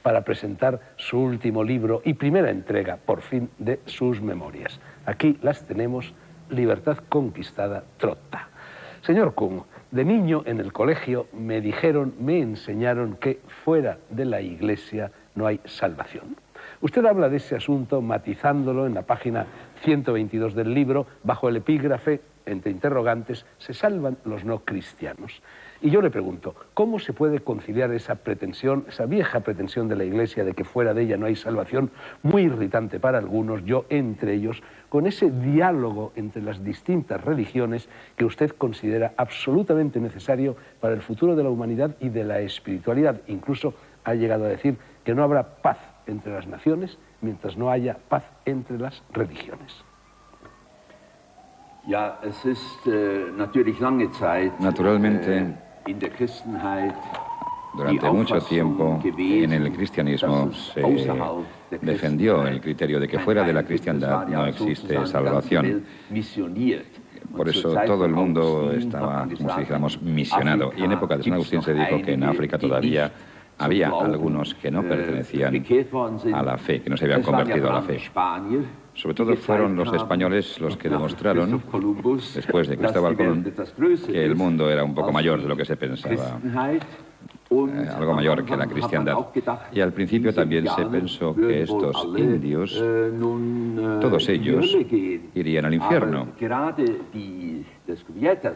para presentar su último libro y primera entrega, por fin, de sus memorias. Aquí las tenemos, Libertad conquistada, Trotta. Señor Kuhn, de niño en el colegio me enseñaron que fuera de la Iglesia no hay salvación. Usted habla de ese asunto matizándolo en la página 122 del libro, bajo el epígrafe, entre interrogantes, ¿se salvan los no cristianos? Y yo le pregunto, ¿cómo se puede conciliar esa pretensión, esa vieja pretensión de la Iglesia de que fuera de ella no hay salvación, muy irritante para algunos, yo entre ellos, con ese diálogo entre las distintas religiones que usted considera absolutamente necesario para el futuro de la humanidad y de la espiritualidad? Incluso ha llegado a decir que no habrá paz entre las naciones mientras no haya paz entre las religiones. Naturalmente, durante mucho tiempo en el cristianismo se defendió el criterio de que fuera de la cristiandad no existe salvación. Por eso todo el mundo estaba, como si dijéramos, misionado. Y en época de San Agustín se dijo que en África todavía había algunos que no pertenecían a la fe, que no se habían convertido a la fe. Sobre todo fueron los españoles los que demostraron, después de Cristóbal Colón, que el mundo era un poco mayor de lo que se pensaba, algo mayor que la cristiandad. Y al principio también se pensó que estos indios, todos ellos, irían al infierno.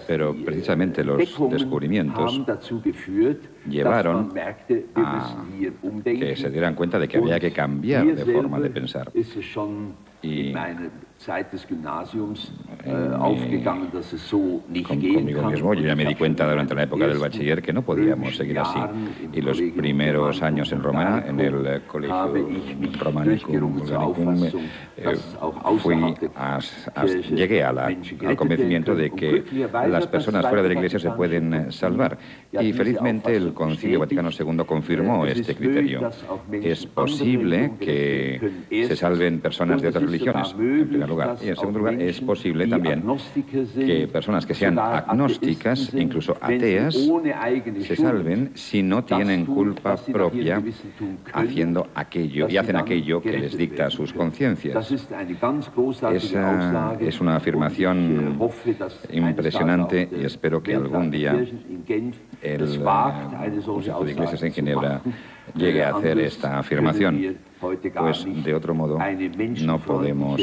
Pero precisamente los descubrimientos llevaron a que se dieran cuenta de que había que cambiar de forma de pensar. Y conmigo mismo yo ya me di cuenta durante la época del bachiller que no podíamos seguir así. Y los primeros años en Roma, en el colegio Romanicum, llegué al convencimiento de que las personas fuera de la Iglesia se pueden salvar. Y felizmente el Concilio Vaticano II confirmó este criterio. Es posible que se salven personas de otras religiones, en primer lugar. Y en segundo lugar, es posible también que personas que sean agnósticas, incluso ateas, se salven si no tienen culpa propia haciendo aquello, y hacen aquello que les dicta sus conciencias. Esa es una afirmación impresionante y espero que algún día el Consejo de Iglesias en Ginebra llegue a hacer esta afirmación, pues de otro modo no podemos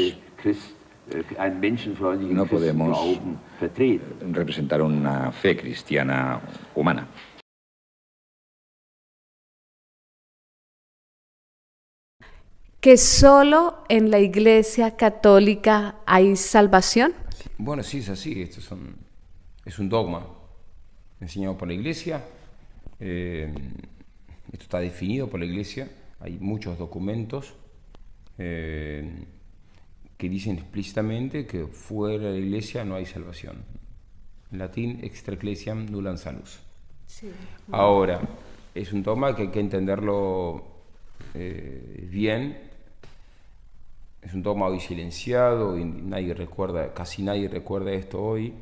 representar una fe cristiana humana. ¿Que solo en la Iglesia Católica hay salvación? Bueno, sí, es así. Es un dogma enseñado por la Iglesia. Esto está definido por la Iglesia. Hay muchos documentos que dicen explícitamente que fuera de la Iglesia no hay salvación. En latín, extra ecclesiam nulla salus. Sí. Ahora, es un dogma que hay que entenderlo bien. Es un dogma hoy silenciado y casi nadie recuerda esto hoy.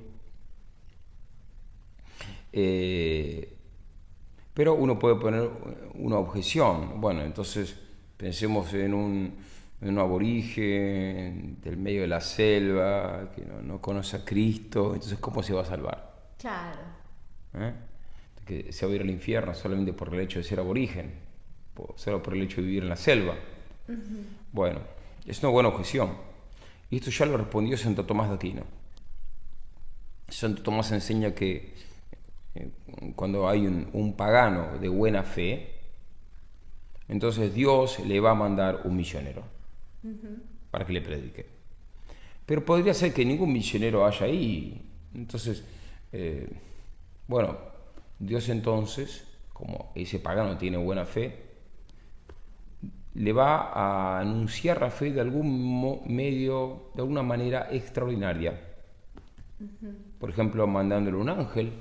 Pero uno puede poner una objeción. Bueno, entonces pensemos en un aborigen del medio de la selva que no conoce a Cristo. Entonces, ¿cómo se va a salvar? Claro. Que se va a ir al infierno solamente por el hecho de ser aborigen, solo por el hecho de vivir en la selva. Bueno, es una buena objeción. Y esto ya lo respondió Santo Tomás de Aquino. Santo Tomás enseña que cuando hay un pagano de buena fe, entonces Dios le va a mandar un misionero para que le predique. Pero podría ser que ningún misionero haya ahí. Entonces, bueno, Dios entonces, como ese pagano tiene buena fe, le va a anunciar la fe de algún medio, de alguna manera extraordinaria. Por ejemplo, mandándole un ángel,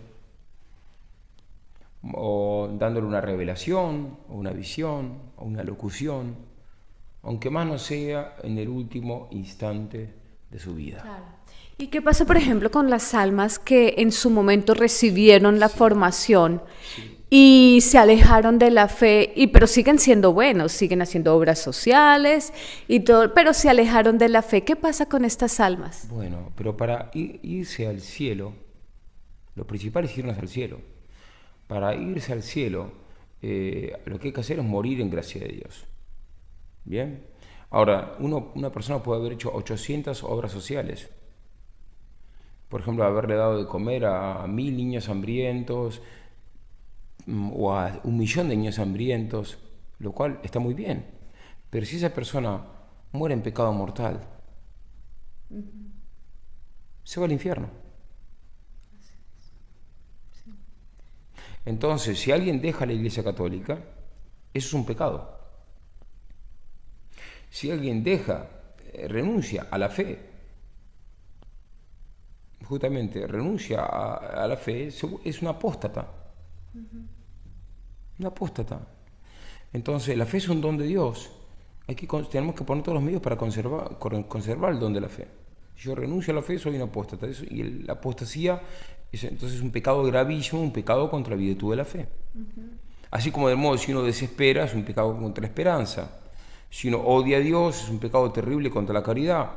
o dándole una revelación, o una visión, o una locución, aunque más no sea en el último instante de su vida. Claro. ¿Y qué pasa, por ejemplo, con las almas que en su momento recibieron la formación y se alejaron de la fe, pero siguen siendo buenos, siguen haciendo obras sociales y todo, pero se alejaron de la fe. ¿Qué pasa con estas almas? Bueno, pero para irse al cielo, lo principal es irnos al cielo. Para irse al cielo, lo que hay que hacer es morir en gracia de Dios. ¿Bien? Ahora, una persona puede haber hecho 800 obras sociales. Por ejemplo, haberle dado de comer a 1000 niños hambrientos, o a 1 millón de niños hambrientos, lo cual está muy bien. Pero si esa persona muere en pecado mortal, se va al infierno. Entonces, si alguien deja la Iglesia Católica, eso es un pecado. Si alguien renuncia a la fe, justamente renuncia a la fe, es un apóstata. Un apóstata. Entonces, la fe es un don de Dios. Tenemos que poner todos los medios para conservar el don de la fe. Si yo renuncio a la fe, soy un apóstata. Y la apostasía es entonces un pecado gravísimo, un pecado contra la virtud de la fe. Así como del modo, si uno desespera, es un pecado contra la esperanza. Si uno odia a Dios, es un pecado terrible contra la caridad.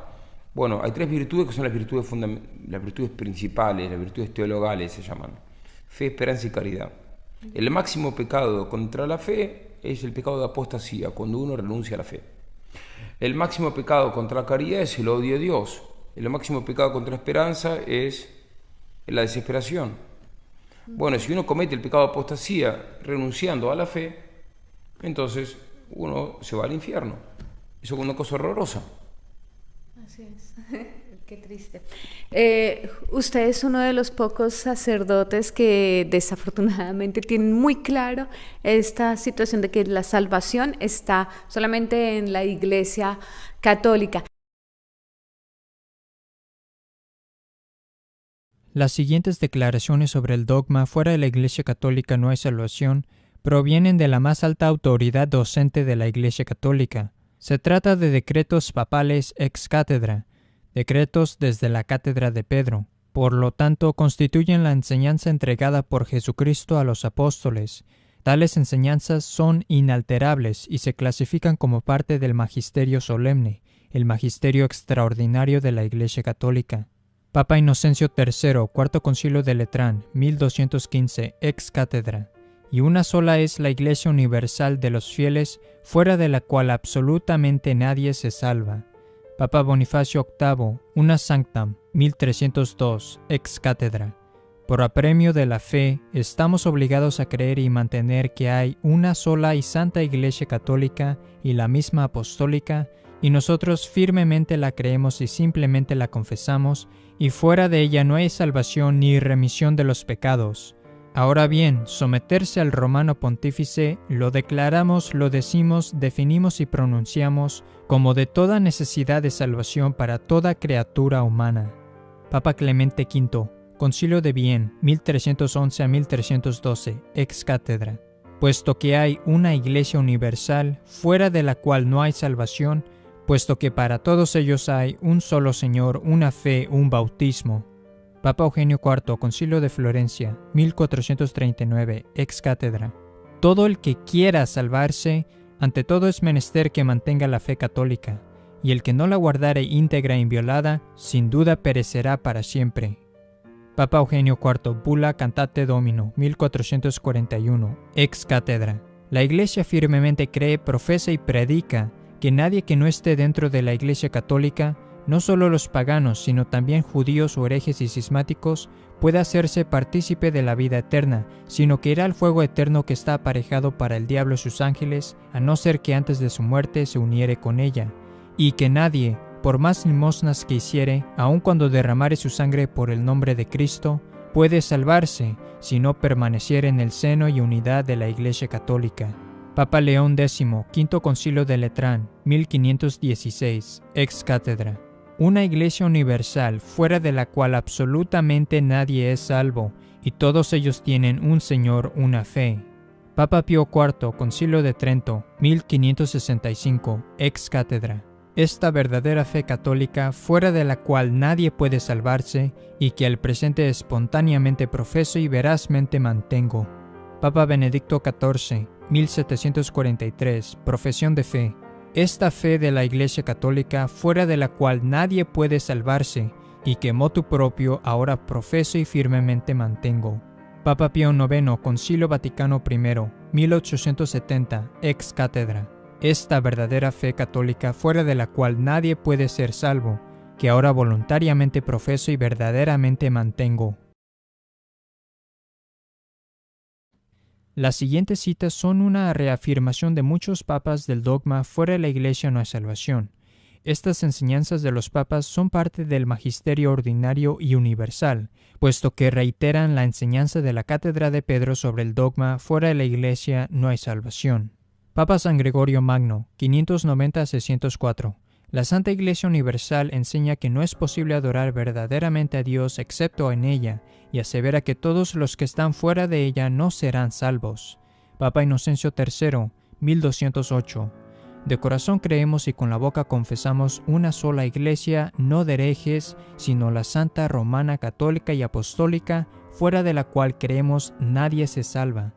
Bueno, hay 3 virtudes que son las virtudes principales, las virtudes teologales se llaman. Fe, esperanza y caridad. El máximo pecado contra la fe es el pecado de apostasía, cuando uno renuncia a la fe. El máximo pecado contra la caridad es el odio a Dios. El máximo pecado contra la esperanza es la desesperación. Bueno, si uno comete el pecado de apostasía renunciando a la fe, entonces uno se va al infierno. Eso es una cosa horrorosa. Así es. Qué triste. Usted es uno de los pocos sacerdotes que desafortunadamente tienen muy claro esta situación de que la salvación está solamente en la Iglesia Católica. Las siguientes declaraciones sobre el dogma fuera de la Iglesia Católica no hay salvación provienen de la más alta autoridad docente de la Iglesia Católica. Se trata de decretos papales ex cátedra, decretos desde la cátedra de Pedro. Por lo tanto, constituyen la enseñanza entregada por Jesucristo a los apóstoles. Tales enseñanzas son inalterables y se clasifican como parte del magisterio solemne, el magisterio extraordinario de la Iglesia Católica. Papa Inocencio III, Cuarto Concilio de Letrán, 1215, ex cátedra. Y una sola es la Iglesia universal de los fieles, fuera de la cual absolutamente nadie se salva. Papa Bonifacio VIII, Una Sanctam, 1302, ex cátedra. Por apremio de la fe, estamos obligados a creer y mantener que hay una sola y santa Iglesia Católica y la misma apostólica, y nosotros firmemente la creemos y simplemente la confesamos, y fuera de ella no hay salvación ni remisión de los pecados. Ahora bien, someterse al romano pontífice lo declaramos, lo decimos, definimos y pronunciamos como de toda necesidad de salvación para toda criatura humana. Papa Clemente V, Concilio de Vienne, 1311 a 1312, ex cátedra. Puesto que hay una Iglesia universal, fuera de la cual no hay salvación, puesto que para todos ellos hay un solo Señor, una fe, un bautismo. Papa Eugenio IV, Concilio de Florencia, 1439, ex cátedra. Todo el que quiera salvarse, ante todo es menester que mantenga la fe católica, y el que no la guardare íntegra e inviolada, sin duda perecerá para siempre. Papa Eugenio IV, Bula Cantate Domino, 1441, ex cátedra. La Iglesia firmemente cree, profesa y predica que nadie que no esté dentro de la Iglesia Católica, no solo los paganos, sino también judíos o herejes y cismáticos, puede hacerse partícipe de la vida eterna, sino que irá al fuego eterno que está aparejado para el diablo y sus ángeles, a no ser que antes de su muerte se uniere con ella, y que nadie, por más limosnas que hiciere, aun cuando derramare su sangre por el nombre de Cristo, puede salvarse, si no permaneciere en el seno y unidad de la Iglesia Católica. Papa León X, Quinto Concilio de Letrán, 1516, ex cátedra. Una Iglesia universal, fuera de la cual absolutamente nadie es salvo, y todos ellos tienen un Señor, una fe. Papa Pío IV, Concilio de Trento, 1565, ex cátedra. Esta verdadera fe católica, fuera de la cual nadie puede salvarse, y que al presente espontáneamente profeso y verazmente mantengo. Papa Benedicto XIV, 1743, profesión de fe. Esta fe de la Iglesia Católica, fuera de la cual nadie puede salvarse, y que motu propio ahora profeso y firmemente mantengo. Papa Pío IX, Concilio Vaticano I, 1870, ex cátedra. Esta verdadera fe católica, fuera de la cual nadie puede ser salvo, que ahora voluntariamente profeso y verdaderamente mantengo. Las siguientes citas son una reafirmación de muchos papas del dogma fuera de la Iglesia no hay salvación. Estas enseñanzas de los papas son parte del magisterio ordinario y universal, puesto que reiteran la enseñanza de la Cátedra de Pedro sobre el dogma fuera de la Iglesia no hay salvación. Papa San Gregorio Magno, 590-604. La Santa Iglesia Universal enseña que no es posible adorar verdaderamente a Dios excepto en ella, y asevera que todos los que están fuera de ella no serán salvos. Papa Inocencio III, 1208. De corazón creemos y con la boca confesamos una sola Iglesia, no de herejes, sino la Santa Romana Católica y Apostólica, fuera de la cual creemos nadie se salva.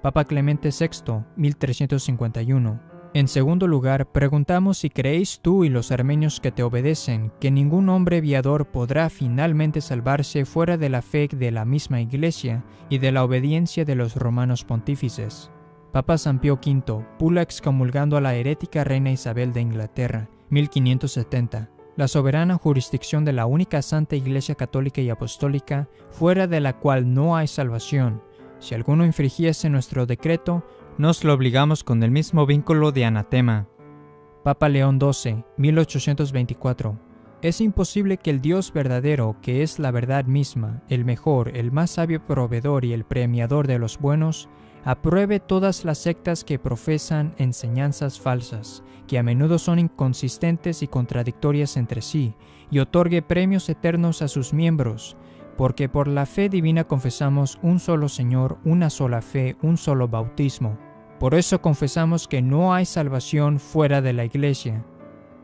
Papa Clemente VI, 1351. En segundo lugar, preguntamos si creéis tú y los armenios que te obedecen que ningún hombre viador podrá finalmente salvarse fuera de la fe de la misma Iglesia y de la obediencia de los romanos pontífices. Papa San Pío V, bula excomulgando a la herética reina Isabel de Inglaterra, 1570. La soberana jurisdicción de la única Santa Iglesia Católica y Apostólica, fuera de la cual no hay salvación. Si alguno infringiese nuestro decreto, nos lo obligamos con el mismo vínculo de anatema. Papa León XII, 1824. Es imposible que el Dios verdadero, que es la verdad misma, el mejor, el más sabio proveedor y el premiador de los buenos, apruebe todas las sectas que profesan enseñanzas falsas, que a menudo son inconsistentes y contradictorias entre sí, y otorgue premios eternos a sus miembros, porque por la fe divina confesamos un solo Señor, una sola fe, un solo bautismo. Por eso confesamos que no hay salvación fuera de la Iglesia.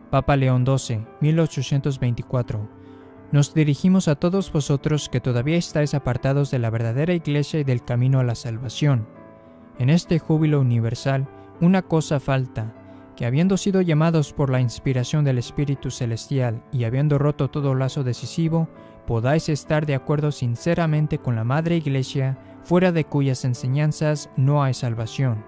Papa León XII, 1824. Nos dirigimos a todos vosotros que todavía estáis apartados de la verdadera Iglesia y del camino a la salvación. En este júbilo universal, una cosa falta, que habiendo sido llamados por la inspiración del Espíritu Celestial y habiendo roto todo lazo decisivo, podáis estar de acuerdo sinceramente con la Madre Iglesia, fuera de cuyas enseñanzas no hay salvación.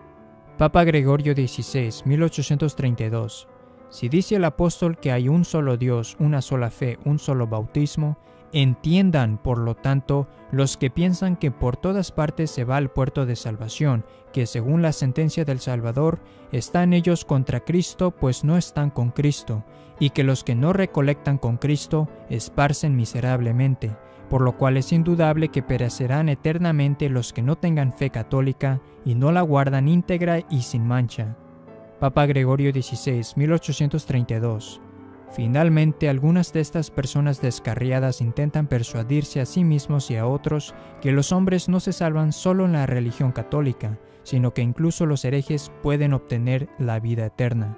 Papa Gregorio XVI, 1832. Si dice el apóstol que hay un solo Dios, una sola fe, un solo bautismo, entiendan, por lo tanto, los que piensan que por todas partes se va al puerto de salvación, que según la sentencia del Salvador, están ellos contra Cristo, pues no están con Cristo, y que los que no recolectan con Cristo esparcen miserablemente, por lo cual es indudable que perecerán eternamente los que no tengan fe católica y no la guardan íntegra y sin mancha. Papa Gregorio XVI, 1832. Finalmente, algunas de estas personas descarriadas intentan persuadirse a sí mismos y a otros que los hombres no se salvan solo en la religión católica, sino que incluso los herejes pueden obtener la vida eterna.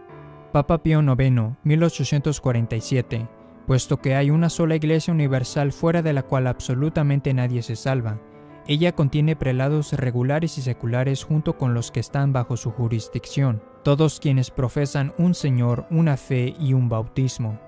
Papa Pío IX, 1847. Puesto que hay una sola Iglesia universal fuera de la cual absolutamente nadie se salva, ella contiene prelados regulares y seculares junto con los que están bajo su jurisdicción, todos quienes profesan un Señor, una fe y un bautismo.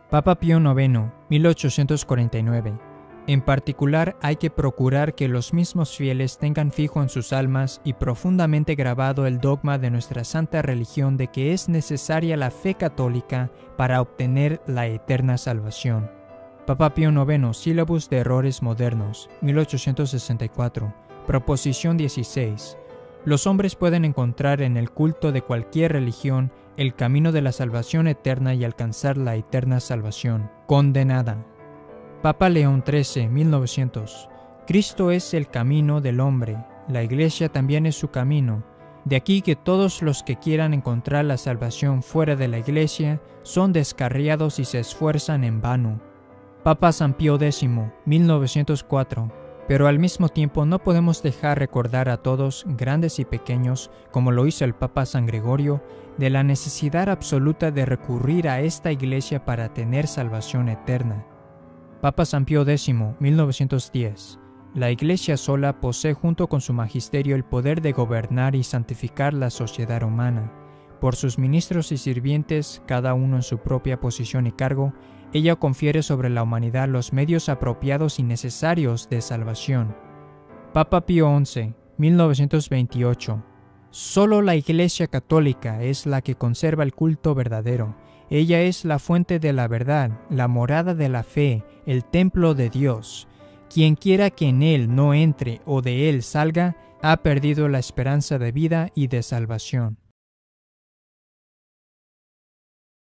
Papa Pío IX, 1849. En particular, hay que procurar que los mismos fieles tengan fijo en sus almas y profundamente grabado el dogma de nuestra santa religión de que es necesaria la fe católica para obtener la eterna salvación. Papa Pío IX, Sílabus de Errores Modernos, 1864. Proposición 16. Los hombres pueden encontrar en el culto de cualquier religión el camino de la salvación eterna y alcanzar la eterna salvación. Condenada. Papa León XIII, 1900. Cristo es el camino del hombre, la Iglesia también es su camino. De aquí que todos los que quieran encontrar la salvación fuera de la Iglesia son descarriados y se esfuerzan en vano. Papa San Pío X, 1904. Pero al mismo tiempo no podemos dejar recordar a todos, grandes y pequeños, como lo hizo el Papa San Gregorio, de la necesidad absoluta de recurrir a esta Iglesia para tener salvación eterna. Papa San Pío X, 1910. La Iglesia sola posee junto con su magisterio el poder de gobernar y santificar la sociedad humana. Por sus ministros y sirvientes, cada uno en su propia posición y cargo, ella confiere sobre la humanidad los medios apropiados y necesarios de salvación. Papa Pío XI, 1928. Solo la Iglesia Católica es la que conserva el culto verdadero. Ella es la fuente de la verdad, la morada de la fe, el templo de Dios. Quien quiera que en él no entre o de él salga, ha perdido la esperanza de vida y de salvación.